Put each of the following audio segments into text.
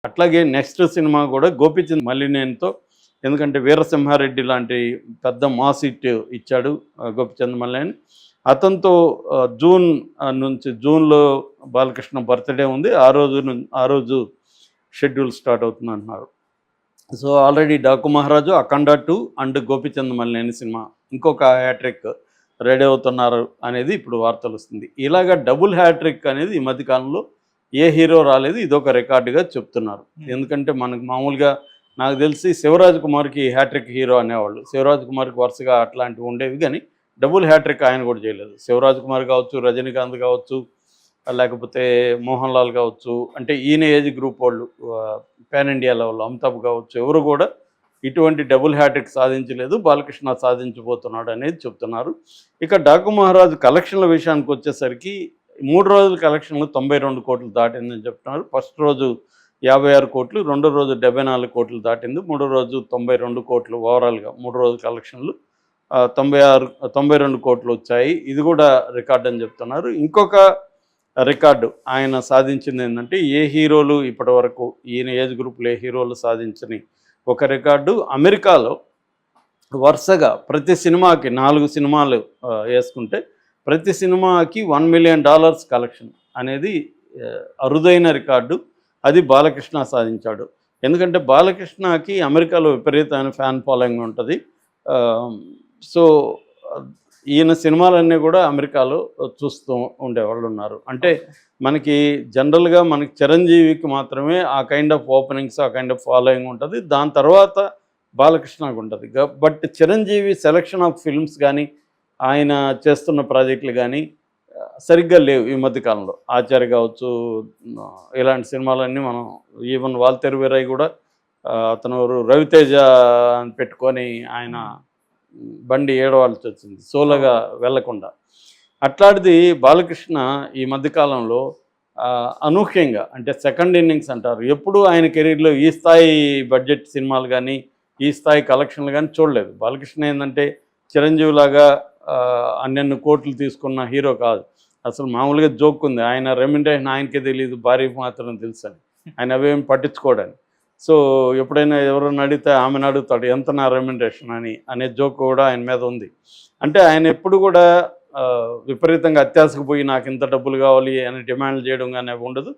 అట్లాగే next cinema కూడా గోపీచంద్ మల్లినేనితో, ఎందుకంటే వీరసింహారెడ్డి లాంటి పెద్ద మాస్ హిట్ ఇచ్చాడు గోపీచంద్ మల్లినేని. అతనితో జూన్లో బాలకృష్ణ బర్త్డే ఉంది. ఆ రోజు షెడ్యూల్ స్టార్ట్ అవుతుంది అంటున్నారు. సో ఆల్రెడీ డాకు మహారాజు, అఖండ 2 అండ్ గోపీచంద్ మల్లినేని సినిమా ఇంకొక హ్యాట్రిక్ రెడీ అవుతున్నారు అనేది ఇప్పుడు వార్తలు వస్తుంది. ఇలాగ డబుల్ హ్యాట్రిక్ అనేది ఈ మధ్యకాలంలో ఏ హీరో రాలేదు. ఇదొక రికార్డుగా చెప్తున్నారు. ఎందుకంటే మనకు మామూలుగా నాకు తెలిసి శివరాజ్ కుమార్కి హ్యాట్రిక్ హీరో అనేవాళ్ళు. శివరాజ్ కుమార్కి వరుసగా అట్లాంటివి ఉండేవి, కానీ డబుల్ హ్యాట్రిక్ ఆయన కూడా చేయలేదు. శివరాజ్ కుమార్ కావచ్చు, రజనీకాంత్ కావచ్చు, లేకపోతే మోహన్ లాల్ కావచ్చు, అంటే ఈయన ఏజ్ గ్రూప్ వాళ్ళు పాన్ ఇండియా లెవెల్లో అమితాబ్ కావచ్చు, ఎవరు కూడా ఇటువంటి డబుల్ హ్యాట్రిక్ సాధించలేదు. బాలకృష్ణ సాధించబోతున్నాడు అనేది చెప్తున్నారు. ఇక డాకు మహారాజు కలెక్షన్ల విషయానికి వచ్చేసరికి 3 రోజుల కలెక్షన్లు 92 కోట్లు దాటిందని చెప్తున్నారు. ఫస్ట్ రోజు 56 కోట్లు, రెండో రోజు 74 కోట్లు దాటింది, మూడో రోజు 92 కోట్లు. ఓవరాల్గా 3 రోజుల కలెక్షన్లు 92 కోట్లు వచ్చాయి. ఇది కూడా రికార్డ్ అని చెప్తున్నారు. ఇంకొక రికార్డు ఆయన సాధించింది ఏంటంటే, ఏ హీరోలు ఇప్పటి వరకు ఈయన ఏజ్ గ్రూప్లో ఏ హీరోలు సాధించని ఒక రికార్డు, అమెరికాలో వరుసగా ప్రతి సినిమాకి 4 సినిమాలు వేసుకుంటే ప్రతి సినిమాకి $1 మిలియన్ కలెక్షన్ అనేది అరుదైన రికార్డు. అది బాలకృష్ణ సాధించాడు. ఎందుకంటే బాలకృష్ణకి అమెరికాలో విపరీతమైన ఫ్యాన్ ఫాలోయింగ్ ఉంటుంది. సో ఈయన సినిమాలన్నీ కూడా అమెరికాలో చూస్తూ ఉండేవాళ్ళు ఉన్నారు. అంటే మనకి జనరల్గా మనకి చిరంజీవికి మాత్రమే ఆ కైండ్ ఆఫ్ ఓపెనింగ్స్, ఆ కైండ్ ఆఫ్ ఫాలోయింగ్ ఉంటుంది. దాని తర్వాత బాలకృష్ణకు ఉంటుంది. But Chiranjeevi selection of films కానీ, ఆయన చేస్తున్న ప్రాజెక్టులు కానీ సరిగ్గా లేవు ఈ మధ్యకాలంలో. ఆచార్య కావచ్చు, ఇలాంటి సినిమాలన్నీ మనం ఈవెన్ వాల్తేరు వీరయ్య కూడా అతను రవితేజ అని పెట్టుకొని ఆయన బండి ఏడవాల్సి వచ్చింది సోలోగా వెళ్లకుండా. అట్లాంటిది బాలకృష్ణ ఈ మధ్యకాలంలో అనూహ్యంగా, అంటే సెకండ్ ఇన్నింగ్స్ అంటారు, ఎప్పుడు ఆయన కెరీర్లో ఈ స్థాయి బడ్జెట్ సినిమాలు కానీ, ఈ స్థాయి కలెక్షన్లు కానీ చూడలేదు. బాలకృష్ణ ఏంటంటే చిరంజీవి లాగా అన్నెన్ని కోట్లు తీసుకున్న హీరో కాదు. అసలు మామూలుగా జోక్ ఉంది, ఆయన రెమ్యునరేషన్ ఆయనకే తెలియదు, భార్యకు మాత్రం తెలుసు అని. ఆయన అవేమి పట్టించుకోవడానికి. సో ఎప్పుడైనా ఎవరైనా అడిగితే ఆమెను అడుగుతాడు, ఎంత నా రెమ్యునరేషన్ అనే జోక్ కూడా ఆయన మీద ఉంది. అంటే ఆయన ఎప్పుడు కూడా విపరీతంగా అత్యాశకు పోయి నాకు ఇంత డబ్బులు కావాలి అని డిమాండ్లు చేయడం కానీ ఉండదు.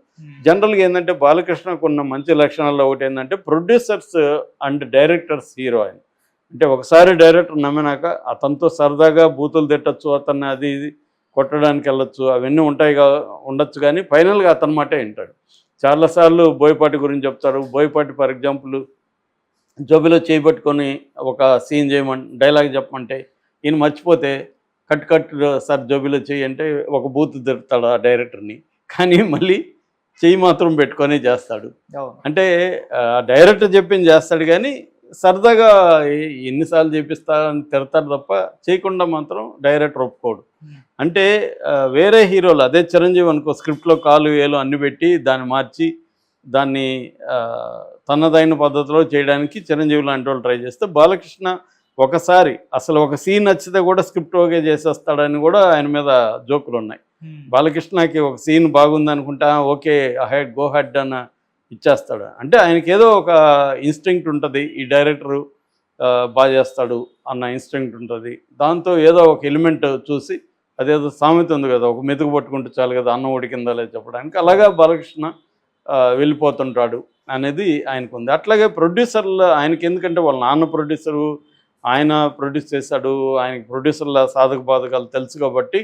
జనరల్గా ఏంటంటే బాలకృష్ణకు ఉన్న మంచి లక్షణాల్లో ఒకటి ఏంటంటే ప్రొడ్యూసర్స్ అండ్ డైరెక్టర్స్ హీరో ఆయన. అంటే ఒకసారి డైరెక్టర్ నమ్మినాక అతనితో సరదాగా బూతులు తిట్టచ్చు, అతన్ని అది ఇది కొట్టడానికి వెళ్ళొచ్చు, అవన్నీ ఉండొచ్చు, కానీ ఫైనల్గా అతని మాటే వింటాడు. చాలాసార్లు బోయపాటి గురించి చెప్తారు. బోయపాటి ఫర్ ఎగ్జాంపుల్ జోబిలో చేయబట్టుకొని ఒక సీన్ డైలాగ్ చెప్పమంటే ఈయన మర్చిపోతే కట్ సార్ జోబిలో చెయ్యి అంటే ఒక బూత్ తిడతాడు ఆ డైరెక్టర్ని, కానీ మళ్ళీ చెయ్యి మాత్రం పెట్టుకొని చేస్తాడు. అంటే డైరెక్టర్ చెప్పింది చేస్తాడు, కానీ సరదాగా ఎన్నిసార్లు చేపిస్తా అని తిడతాడు తప్ప చేయకుండా మాత్రం డైరెక్టర్ ఒప్పుకోడు. అంటే వేరే హీరోలు, అదే చిరంజీవి అనుకో, స్క్రిప్ట్లో కాలు వేలు అన్ని పెట్టి దాన్ని మార్చి దాన్ని తనదైన పద్ధతిలో చేయడానికి చిరంజీవి లాంటి వాళ్ళు ట్రై చేస్తే, బాలకృష్ణ ఒకసారి అసలు ఒక సీన్ నచ్చితే కూడా స్క్రిప్ట్ ఓకే చేసేస్తాడని కూడా ఆయన మీద జోకులు ఉన్నాయి. బాలకృష్ణకి ఒక సీన్ బాగుంది అనుకుంటా, ఓకే హెడ్ గో హెడ్ అన్న ఇచ్చేస్తాడు. అంటే ఆయనకి ఏదో ఒక ఇన్స్టింక్ట్ ఉంటుంది, ఈ డైరెక్టరు బాగా చేస్తాడు అన్న ఇన్స్టింక్ట్ ఉంటుంది. దాంతో ఏదో ఒక ఎలిమెంట్ చూసి, అదేదో సామెత ఉంది కదా, ఒక మెతుకు పట్టుకుంటూ చాలు కదా అన్నం ఉడికిందా లేదు చెప్పడానికి, అలాగా బాలకృష్ణ వెళ్ళిపోతుంటాడు అనేది ఆయనకు ఉంది. అట్లాగే ప్రొడ్యూసర్లు ఆయనకి, ఎందుకంటే వాళ్ళ నాన్న ప్రొడ్యూసరు, ఆయన ప్రొడ్యూస్ చేశాడు, ఆయనకి ప్రొడ్యూసర్ల సాధక బాధకాలు తెలుసు కాబట్టి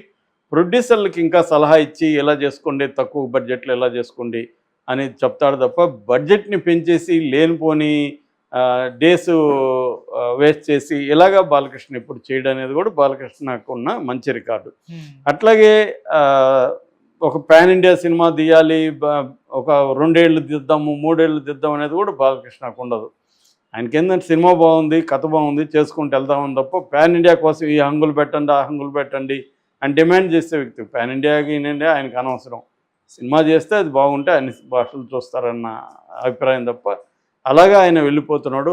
ప్రొడ్యూసర్లకి ఇంకా సలహా ఇచ్చి ఎలా చేసుకోండి, తక్కువ బడ్జెట్లో ఎలా చేసుకోండి అనేది చెప్తాడు తప్ప బడ్జెట్ని పెంచేసి లేనిపోని డేస్ వేస్ట్ చేసి ఇలాగా బాలకృష్ణ ఇప్పుడు చేయడం అనేది కూడా బాలకృష్ణకు ఉన్న మంచి రికార్డు. అట్లాగే ఒక పాన్ ఇండియా సినిమా తీయాలి, ఒక 2 ఏళ్ళు తీద్దాము 3 ఏళ్ళు తీద్దాం అనేది కూడా బాలకృష్ణకు ఉండదు. ఆయనకి ఏంటంటే సినిమా బాగుంది, కథ బాగుంది, చేసుకుంటూ వెళ్దామని తప్ప పాన్ ఇండియా కోసం ఈ హంగులు పెట్టండి, ఆ హంగులు పెట్టండి అని డిమాండ్ చేసే వ్యక్తి. పాన్ ఇండియాకి ఇండియా ఆయనకు అనవసరం. సినిమా చేస్తే అది బాగుంటే అన్ని భాషలు చూస్తారన్న అభిప్రాయం తప్ప అలాగా ఆయన వెళ్ళిపోతున్నాడు.